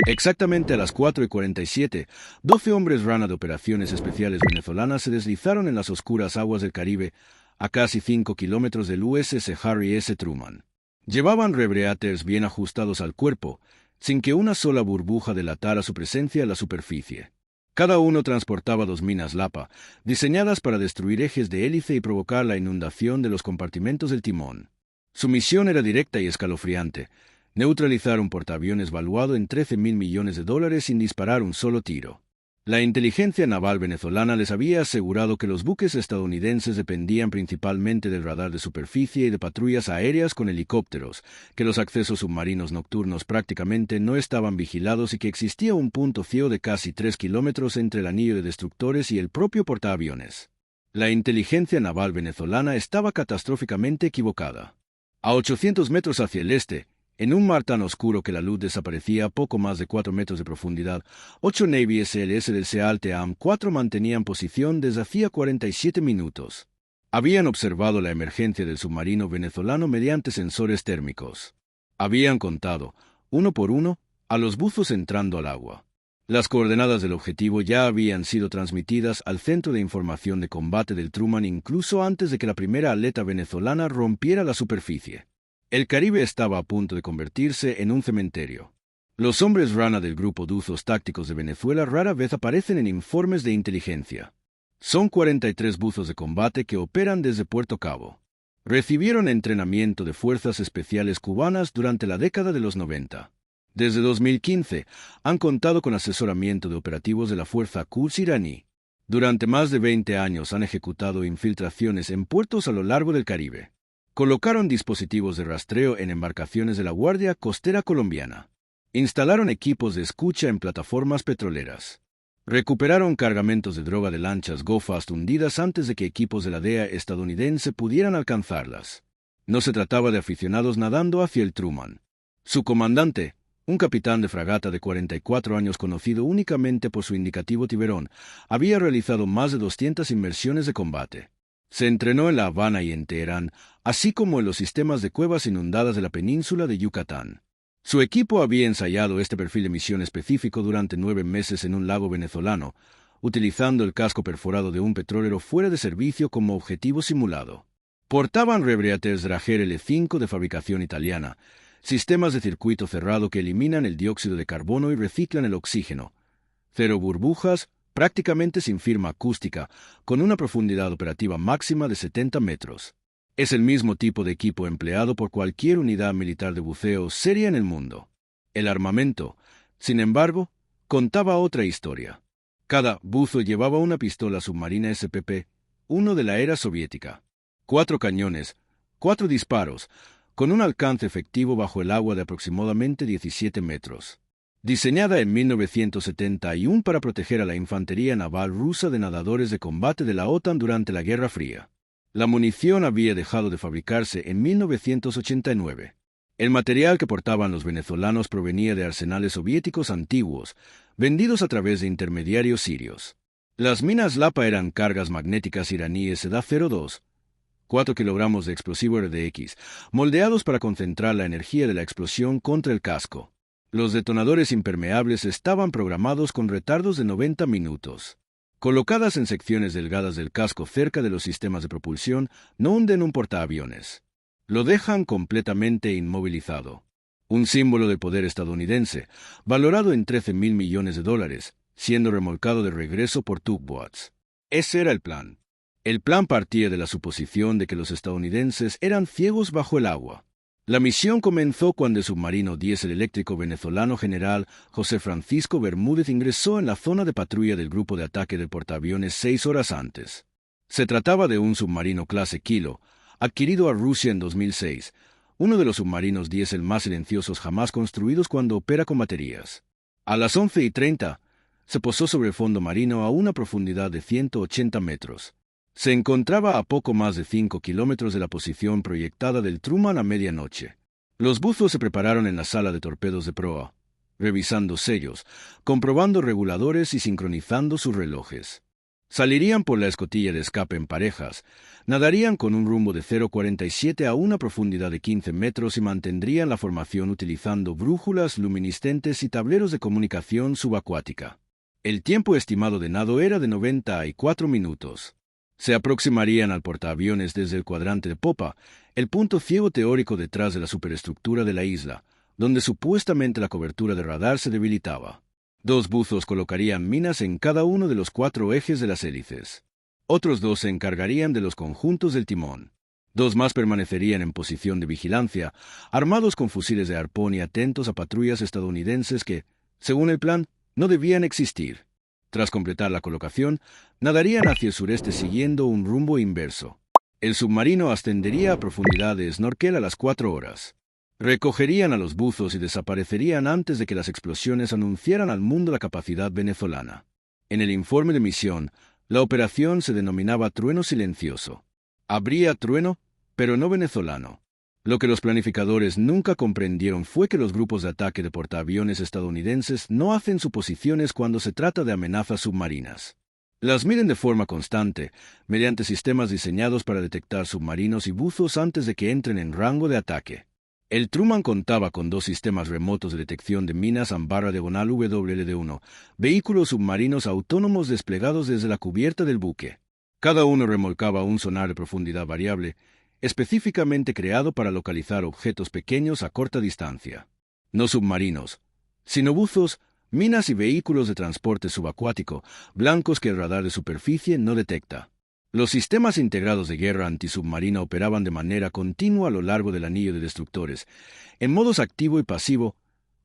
Exactamente a las 4:47, 12 hombres rana de operaciones especiales venezolanas se deslizaron en las oscuras aguas del Caribe, a casi 5 kilómetros del USS Harry S. Truman. Llevaban rebreaters bien ajustados al cuerpo, sin que una sola burbuja delatara su presencia en la superficie. Cada uno transportaba 2 minas Lapa, diseñadas para destruir ejes de hélice y provocar la inundación de los compartimentos del timón. Su misión era directa y escalofriante: neutralizar un portaaviones valuado en $13.000 millones sin disparar un solo tiro. La inteligencia naval venezolana les había asegurado que los buques estadounidenses dependían principalmente del radar de superficie y de patrullas aéreas con helicópteros, que los accesos submarinos nocturnos prácticamente no estaban vigilados y que existía un punto ciego de casi 3 kilómetros entre el anillo de destructores y el propio portaaviones. La inteligencia naval venezolana estaba catastróficamente equivocada. A 800 metros hacia el este, en un mar tan oscuro que la luz desaparecía a poco más de 4 metros de profundidad, 8 Navy SLS del SEAL-TEAM-4 mantenían posición desde hacía 47 minutos. Habían observado la emergencia del submarino venezolano mediante sensores térmicos. Habían contado, uno por uno, a los buzos entrando al agua. Las coordenadas del objetivo ya habían sido transmitidas al Centro de Información de Combate del Truman incluso antes de que la primera aleta venezolana rompiera la superficie. El Caribe estaba a punto de convertirse en un cementerio. Los hombres rana del Grupo de Usos Tácticos de Venezuela rara vez aparecen en informes de inteligencia. Son 43 buzos de combate que operan desde Puerto Cabo. Recibieron entrenamiento de fuerzas especiales cubanas durante la década de los 90. Desde 2015 han contado con asesoramiento de operativos de la Fuerza Quds iraní. Durante más de 20 años han ejecutado infiltraciones en puertos a lo largo del Caribe. Colocaron dispositivos de rastreo en embarcaciones de la Guardia Costera colombiana. Instalaron equipos de escucha en plataformas petroleras. Recuperaron cargamentos de droga de lanchas Go Fast hundidas antes de que equipos de la DEA estadounidense pudieran alcanzarlas. No se trataba de aficionados nadando hacia el Truman. Su comandante, un capitán de fragata de 44 años conocido únicamente por su indicativo Tiberón, había realizado más de 200 inmersiones de combate. Se entrenó en La Habana y en Teherán, así como en los sistemas de cuevas inundadas de la península de Yucatán. Su equipo había ensayado este perfil de misión específico durante 9 meses en un lago venezolano, utilizando el casco perforado de un petrolero fuera de servicio como objetivo simulado. Portaban rebreaters Drager L5 de fabricación italiana, sistemas de circuito cerrado que eliminan el dióxido de carbono y reciclan el oxígeno, 0 burbujas, prácticamente sin firma acústica, con una profundidad operativa máxima de 70 metros. Es el mismo tipo de equipo empleado por cualquier unidad militar de buceo seria en el mundo. El armamento, sin embargo, contaba otra historia. Cada buzo llevaba una pistola submarina SPP-1 de la era soviética, 4 cañones, 4 disparos, con un alcance efectivo bajo el agua de aproximadamente 17 metros. Diseñada en 1971 para proteger a la infantería naval rusa de nadadores de combate de la OTAN durante la Guerra Fría. La munición había dejado de fabricarse en 1989. El material que portaban los venezolanos provenía de arsenales soviéticos antiguos, vendidos a través de intermediarios sirios. Las minas Lapa eran cargas magnéticas iraníes EDA-02, 4 kilogramos de explosivo RDX, moldeados para concentrar la energía de la explosión contra el casco. Los detonadores impermeables estaban programados con retardos de 90 minutos. Colocadas en secciones delgadas del casco cerca de los sistemas de propulsión, no hunden un portaaviones. Lo dejan completamente inmovilizado. Un símbolo del poder estadounidense, valorado en $13.000 millones, siendo remolcado de regreso por tugboats. Ese era el plan. El plan partía de la suposición de que los estadounidenses eran ciegos bajo el agua. La misión comenzó cuando el submarino diésel eléctrico venezolano general José Francisco Bermúdez ingresó en la zona de patrulla del grupo de ataque del portaaviones 6 horas antes. Se trataba de un submarino clase Kilo, adquirido a Rusia en 2006, uno de los submarinos diésel más silenciosos jamás construidos cuando opera con baterías. A las 11:30, se posó sobre el fondo marino a una profundidad de 180 metros. Se encontraba a poco más de 5 kilómetros de la posición proyectada del Truman a medianoche. Los buzos se prepararon en la sala de torpedos de proa, revisando sellos, comprobando reguladores y sincronizando sus relojes. Salirían por la escotilla de escape en parejas, nadarían con un rumbo de 0,47 a una profundidad de 15 metros y mantendrían la formación utilizando brújulas luminiscentes y tableros de comunicación subacuática. El tiempo estimado de nado era de 94 minutos. Se aproximarían al portaaviones desde el cuadrante de popa, el punto ciego teórico detrás de la superestructura de la isla, donde supuestamente la cobertura de radar se debilitaba. 2 buzos colocarían minas en cada uno de los 4 ejes de las hélices. Otros 2 se encargarían de los conjuntos del timón. 2 más permanecerían en posición de vigilancia, armados con fusiles de arpón y atentos a patrullas estadounidenses que, según el plan, no debían existir. Tras completar la colocación, nadarían hacia el sureste siguiendo un rumbo inverso. El submarino ascendería a profundidad de snorkel a las 4 horas. Recogerían a los buzos y desaparecerían antes de que las explosiones anunciaran al mundo la capacidad venezolana. En el informe de misión, la operación se denominaba Trueno Silencioso. Habría trueno, pero no venezolano. Lo que los planificadores nunca comprendieron fue que los grupos de ataque de portaaviones estadounidenses no hacen suposiciones cuando se trata de amenazas submarinas. Las miden de forma constante, mediante sistemas diseñados para detectar submarinos y buzos antes de que entren en rango de ataque. El Truman contaba con 2 sistemas remotos de detección de minas /diagonal WLD-1, vehículos submarinos autónomos desplegados desde la cubierta del buque. Cada uno remolcaba un sonar de profundidad variable, específicamente creado para localizar objetos pequeños a corta distancia. No submarinos, sino buzos, minas y vehículos de transporte subacuático, blancos que el radar de superficie no detecta. Los sistemas integrados de guerra antisubmarina operaban de manera continua a lo largo del anillo de destructores, en modos activo y pasivo,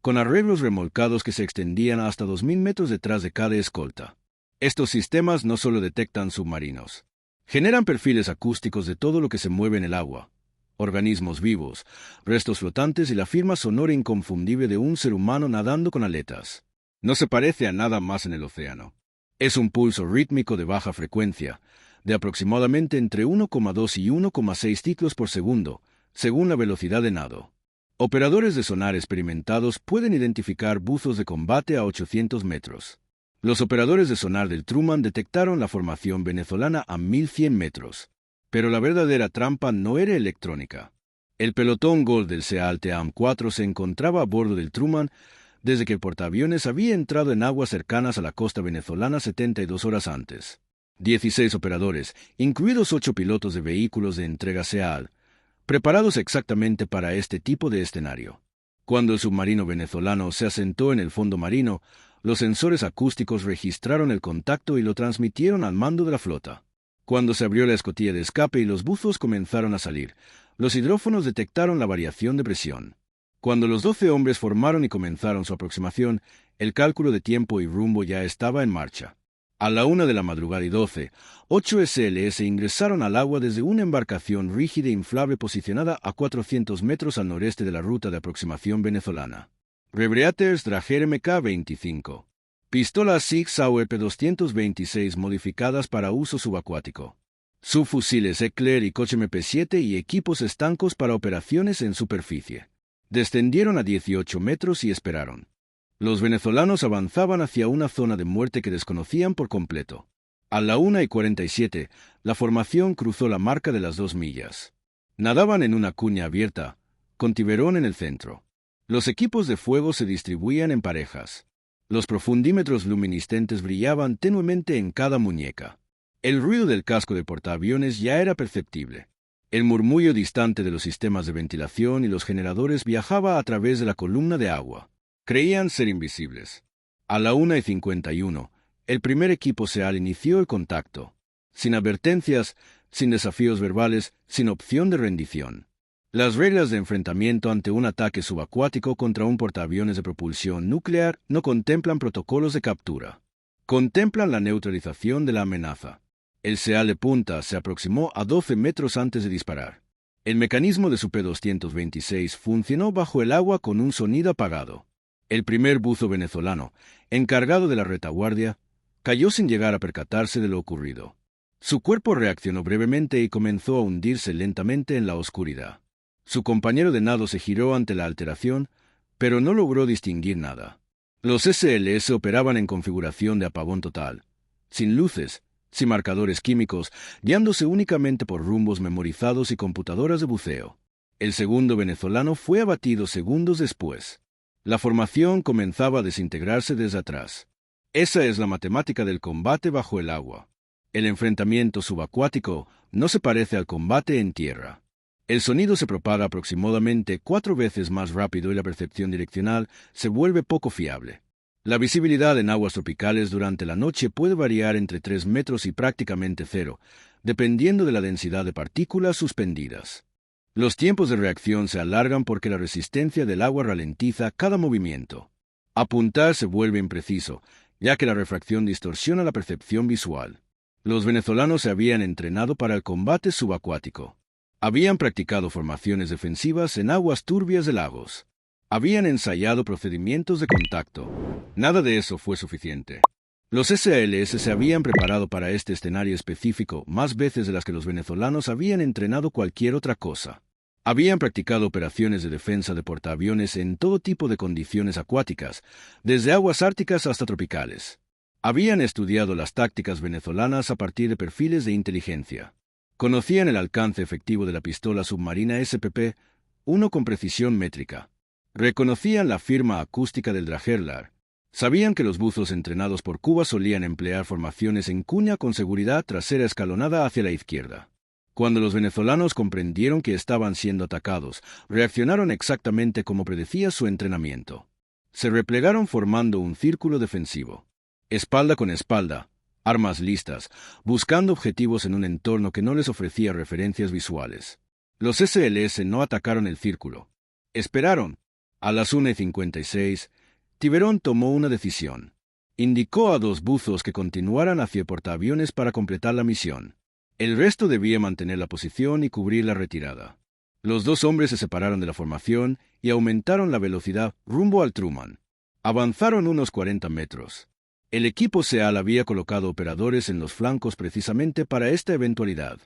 con arreglos remolcados que se extendían hasta 2.000 metros detrás de cada escolta. Estos sistemas no solo detectan submarinos, generan perfiles acústicos de todo lo que se mueve en el agua, organismos vivos, restos flotantes y la firma sonora inconfundible de un ser humano nadando con aletas. No se parece a nada más en el océano. Es un pulso rítmico de baja frecuencia, de aproximadamente entre 1,2 y 1,6 ciclos por segundo, según la velocidad de nado. Operadores de sonar experimentados pueden identificar buzos de combate a 800 metros. Los operadores de sonar del Truman detectaron la formación venezolana a 1.100 metros. Pero la verdadera trampa no era electrónica. El pelotón Gold del SEAL-TEAM-4 se encontraba a bordo del Truman desde que el portaaviones había entrado en aguas cercanas a la costa venezolana 72 horas antes. 16 operadores, incluidos 8 pilotos de vehículos de entrega SEAL, preparados exactamente para este tipo de escenario. Cuando el submarino venezolano se asentó en el fondo marino, los sensores acústicos registraron el contacto y lo transmitieron al mando de la flota. Cuando se abrió la escotilla de escape y los buzos comenzaron a salir, los hidrófonos detectaron la variación de presión. Cuando los 12 hombres formaron y comenzaron su aproximación, el cálculo de tiempo y rumbo ya estaba en marcha. A la 1:12 a.m, 8 SLS ingresaron al agua desde una embarcación rígida e inflable posicionada a 400 metros al noreste de la ruta de aproximación venezolana. Rebreaters Drager Mk-25. Pistolas Sig Sauer P226 modificadas para uso subacuático. Subfusiles Eckler y Koch MP7 y equipos estancos para operaciones en superficie. Descendieron a 18 metros y esperaron. Los venezolanos avanzaban hacia una zona de muerte que desconocían por completo. A la 1:47, la formación cruzó la marca de las 2 millas. Nadaban en una cuña abierta, con Tiberón en el centro. Los equipos de fuego se distribuían en parejas. Los profundímetros luminiscentes brillaban tenuemente en cada muñeca. El ruido del casco de portaaviones ya era perceptible. El murmullo distante de los sistemas de ventilación y los generadores viajaba a través de la columna de agua. Creían ser invisibles. A la 1:51, el primer equipo SEAL inició el contacto. Sin advertencias, sin desafíos verbales, sin opción de rendición. Las reglas de enfrentamiento ante un ataque subacuático contra un portaaviones de propulsión nuclear no contemplan protocolos de captura. Contemplan la neutralización de la amenaza. El SEAL de punta se aproximó a 12 metros antes de disparar. El mecanismo de su P226 funcionó bajo el agua con un sonido apagado. El primer buzo venezolano, encargado de la retaguardia, cayó sin llegar a percatarse de lo ocurrido. Su cuerpo reaccionó brevemente y comenzó a hundirse lentamente en la oscuridad. Su compañero de nado se giró ante la alteración, pero no logró distinguir nada. Los SLS operaban en configuración de apagón total, sin luces, sin marcadores químicos, guiándose únicamente por rumbos memorizados y computadoras de buceo. El segundo venezolano fue abatido segundos después. La formación comenzaba a desintegrarse desde atrás. Esa es la matemática del combate bajo el agua. El enfrentamiento subacuático no se parece al combate en tierra. El sonido se propaga aproximadamente 4 veces más rápido y la percepción direccional se vuelve poco fiable. La visibilidad en aguas tropicales durante la noche puede variar entre 3 metros y prácticamente cero, dependiendo de la densidad de partículas suspendidas. Los tiempos de reacción se alargan porque la resistencia del agua ralentiza cada movimiento. Apuntar se vuelve impreciso, ya que la refracción distorsiona la percepción visual. Los venezolanos se habían entrenado para el combate subacuático. Habían practicado formaciones defensivas en aguas turbias de lagos. Habían ensayado procedimientos de contacto. Nada de eso fue suficiente. Los SALS se habían preparado para este escenario específico más veces de las que los venezolanos habían entrenado cualquier otra cosa. Habían practicado operaciones de defensa de portaaviones en todo tipo de condiciones acuáticas, desde aguas árticas hasta tropicales. Habían estudiado las tácticas venezolanas a partir de perfiles de inteligencia. Conocían el alcance efectivo de la pistola submarina SPP-1 con precisión métrica. Reconocían la firma acústica del Dragerlar. Sabían que los buzos entrenados por Cuba solían emplear formaciones en cuña con seguridad trasera escalonada hacia la izquierda. Cuando los venezolanos comprendieron que estaban siendo atacados, reaccionaron exactamente como predecía su entrenamiento. Se replegaron formando un círculo defensivo. Espalda con espalda, armas listas, buscando objetivos en un entorno que no les ofrecía referencias visuales. Los SLS no atacaron el círculo. Esperaron. A las 1:56, Tiberón tomó una decisión. Indicó a 2 buzos que continuaran hacia portaaviones para completar la misión. El resto debía mantener la posición y cubrir la retirada. Los 2 hombres se separaron de la formación y aumentaron la velocidad rumbo al Truman. Avanzaron unos 40 metros. El equipo SEAL había colocado operadores en los flancos precisamente para esta eventualidad.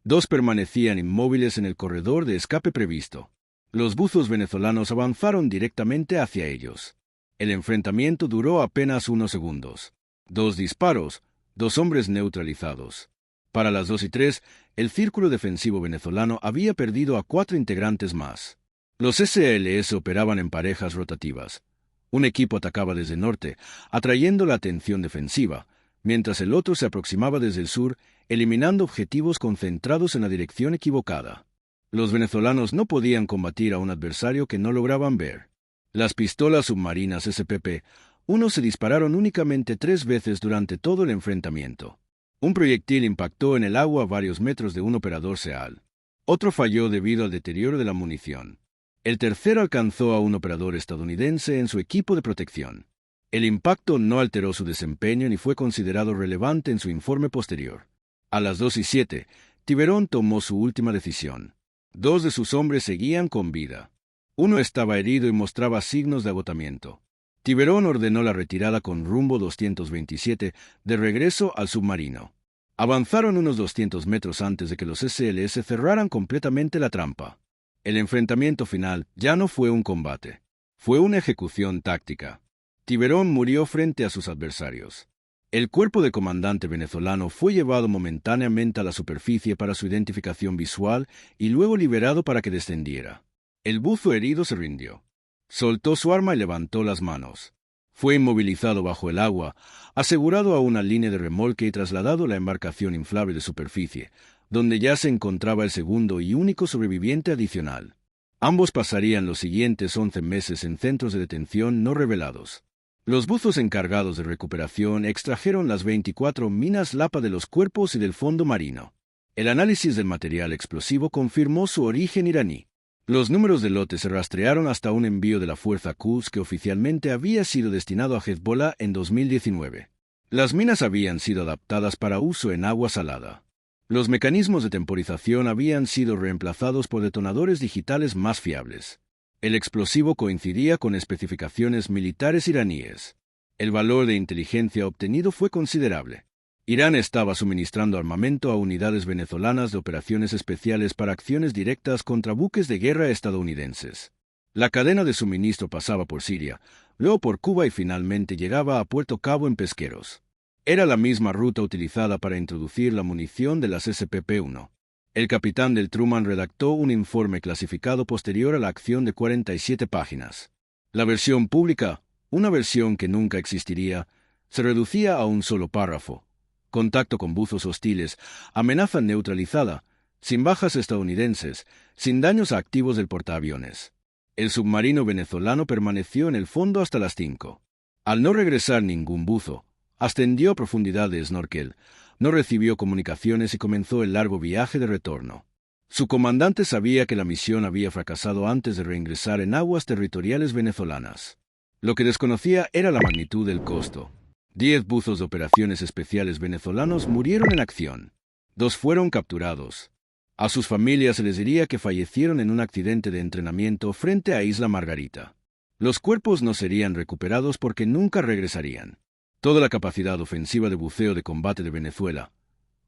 2 permanecían inmóviles en el corredor de escape previsto. Los buzos venezolanos avanzaron directamente hacia ellos. El enfrentamiento duró apenas unos segundos. 2 disparos, 2 hombres neutralizados. Para las 2:03, el círculo defensivo venezolano había perdido a 4 integrantes más. Los SLS operaban en parejas rotativas. Un equipo atacaba desde el norte, atrayendo la atención defensiva, mientras el otro se aproximaba desde el sur, eliminando objetivos concentrados en la dirección equivocada. Los venezolanos no podían combatir a un adversario que no lograban ver. Las pistolas submarinas SPP-1 se dispararon únicamente 3 veces durante todo el enfrentamiento. Un proyectil impactó en el agua a varios metros de un operador SEAL. Otro falló debido al deterioro de la munición. El tercero alcanzó a un operador estadounidense en su equipo de protección. El impacto no alteró su desempeño ni fue considerado relevante en su informe posterior. A las 2:07, Tiberón tomó su última decisión. 2 de sus hombres seguían con vida. Uno estaba herido y mostraba signos de agotamiento. Tiberón ordenó la retirada con rumbo 227 de regreso al submarino. Avanzaron unos 200 metros antes de que los SLS cerraran completamente la trampa. El enfrentamiento final ya no fue un combate. Fue una ejecución táctica. Tiberón murió frente a sus adversarios. El cuerpo del comandante venezolano fue llevado momentáneamente a la superficie para su identificación visual y luego liberado para que descendiera. El buzo herido se rindió. Soltó su arma y levantó las manos. Fue inmovilizado bajo el agua, asegurado a una línea de remolque y trasladado a la embarcación inflable de superficie, donde ya se encontraba el segundo y único sobreviviente adicional. Ambos pasarían los siguientes 11 meses en centros de detención no revelados. Los buzos encargados de recuperación extrajeron las 24 minas Lapa de los cuerpos y del fondo marino. El análisis del material explosivo confirmó su origen iraní. Los números de lote se rastrearon hasta un envío de la Fuerza Quds que oficialmente había sido destinado a Hezbollah en 2019. Las minas habían sido adaptadas para uso en agua salada. Los mecanismos de temporización habían sido reemplazados por detonadores digitales más fiables. El explosivo coincidía con especificaciones militares iraníes. El valor de inteligencia obtenido fue considerable. Irán estaba suministrando armamento a unidades venezolanas de operaciones especiales para acciones directas contra buques de guerra estadounidenses. La cadena de suministro pasaba por Siria, luego por Cuba y finalmente llegaba a Puerto Cabo en Pesqueros. Era la misma ruta utilizada para introducir la munición de las SPP-1. El capitán del Truman redactó un informe clasificado posterior a la acción de 47 páginas. La versión pública, una versión que nunca existiría, se reducía a un solo párrafo. Contacto con buzos hostiles, amenaza neutralizada, sin bajas estadounidenses, sin daños a activos del portaaviones. El submarino venezolano permaneció en el fondo hasta las 5. Al no regresar ningún buzo, ascendió a profundidad de snorkel, no recibió comunicaciones y comenzó el largo viaje de retorno. Su comandante sabía que la misión había fracasado antes de reingresar en aguas territoriales venezolanas. Lo que desconocía era la magnitud del costo. 10 buzos de operaciones especiales venezolanos murieron en acción. 2 fueron capturados. A sus familias se les diría que fallecieron en un accidente de entrenamiento frente a Isla Margarita. Los cuerpos no serían recuperados porque nunca regresarían. Toda la capacidad ofensiva de buceo de combate de Venezuela,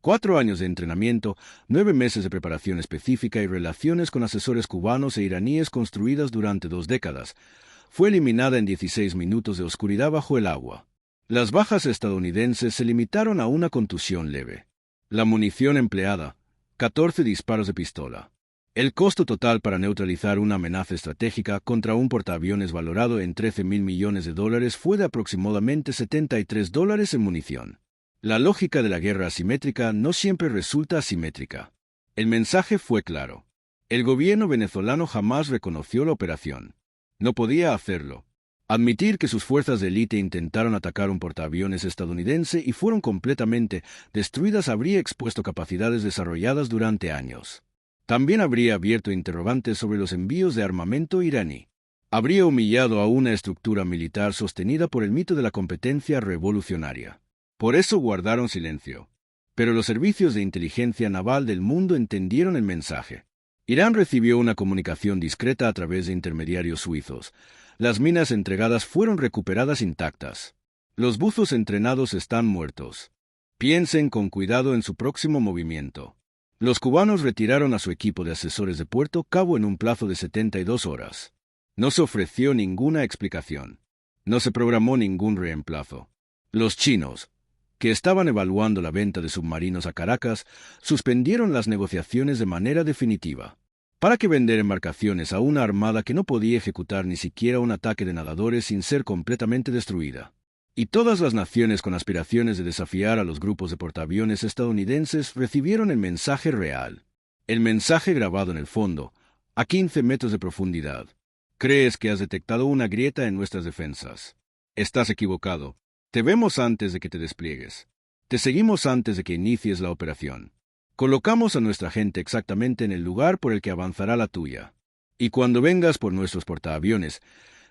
4 años de entrenamiento, 9 meses de preparación específica y relaciones con asesores cubanos e iraníes construidas durante 2 décadas, fue eliminada en 16 minutos de oscuridad bajo el agua. Las bajas estadounidenses se limitaron a una contusión leve. La munición empleada, 14 disparos de pistola. El costo total para neutralizar una amenaza estratégica contra un portaaviones valorado en $13.000 millones fue de aproximadamente $73 en munición. La lógica de la guerra asimétrica no siempre resulta asimétrica. El mensaje fue claro. El gobierno venezolano jamás reconoció la operación. No podía hacerlo. Admitir que sus fuerzas de élite intentaron atacar un portaaviones estadounidense y fueron completamente destruidas habría expuesto capacidades desarrolladas durante años. También habría abierto interrogantes sobre los envíos de armamento iraní. Habría humillado a una estructura militar sostenida por el mito de la competencia revolucionaria. Por eso guardaron silencio. Pero los servicios de inteligencia naval del mundo entendieron el mensaje. Irán recibió una comunicación discreta a través de intermediarios suizos. Las minas entregadas fueron recuperadas intactas. Los buzos entrenados están muertos. Piensen con cuidado en su próximo movimiento. Los cubanos retiraron a su equipo de asesores de Puerto Cabo en un plazo de 72 horas. No se ofreció ninguna explicación. No se programó ningún reemplazo. Los chinos, que estaban evaluando la venta de submarinos a Caracas, suspendieron las negociaciones de manera definitiva. ¿Para qué vender embarcaciones a una armada que no podía ejecutar ni siquiera un ataque de nadadores sin ser completamente destruida? Y todas las naciones con aspiraciones de desafiar a los grupos de portaaviones estadounidenses recibieron el mensaje real. El mensaje grabado en el fondo, a 15 metros de profundidad. Crees que has detectado una grieta en nuestras defensas. Estás equivocado. Te vemos antes de que te despliegues. Te seguimos antes de que inicies la operación. Colocamos a nuestra gente exactamente en el lugar por el que avanzará la tuya. Y cuando vengas por nuestros portaaviones,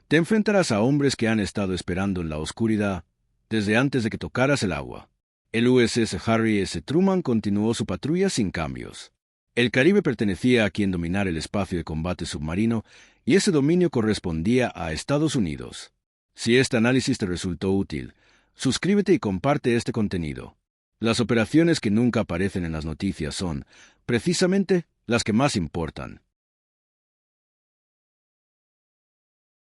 te enfrentarás a hombres que han estado esperando en la oscuridad desde antes de que tocaras el agua. El USS Harry S. Truman continuó su patrulla sin cambios. El Caribe pertenecía a quien dominara el espacio de combate submarino y ese dominio correspondía a Estados Unidos. Si este análisis te resultó útil, suscríbete y comparte este contenido. Las operaciones que nunca aparecen en las noticias son, precisamente, las que más importan.